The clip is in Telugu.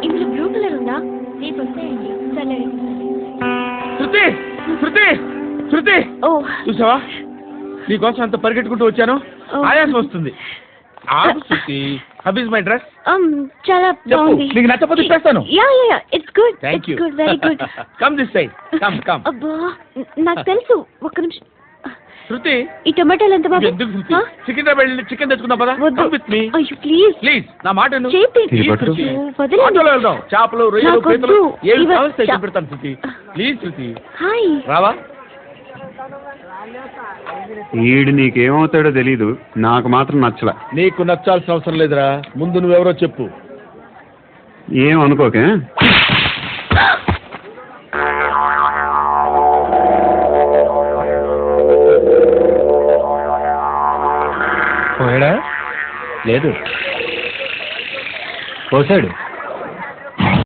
ఇందులో బ్లూ కలర్ ఉందా? రేపు వస్తాయండి. సరే శృతి శృతి శృతి చూసావా నీకోసం అంత పరిగెట్టుకుంటూ వచ్చాను. ఆయాసం వస్తుంది. శృతి హౌ ఇస్ మై డ్రెస్? చాలా బాగుంది. నీకు నచ్చకపోతే ఇస్తాను. It's good. Thank you. Good, very good. Come this side. Come. అబ్బా నాకు తెలుసు. ఒక్క నిమిషం. శృతి ఈ టొమాటోలు ఎంత బాబు? ఎందుకు శృతి? సికింద్రాబాద్ వెళ్ళి చికెన్ తెచ్చుకుందాం పదా? Come with me. అయ్యో ప్లీజ్ ప్లీజ్ నా మాట విను. వదలండి. ఆటోలో వెళ్దాం. చేపలు రొయ్యలు పీతలు ఏమి కావాల్సి పెడతాను శృతి. Please Shruti. హాయ్ రావా? ఈడు నీకేమవుతాడో తెలీదు, నాకు మాత్రం నచ్చలా. నీకు నచ్చాల్సిన అవసరం లేదురా. ముందు నువ్వెవరో చెప్పు. ఏం అనుకోకే. పోయాడా? లేదు, పోసాడు.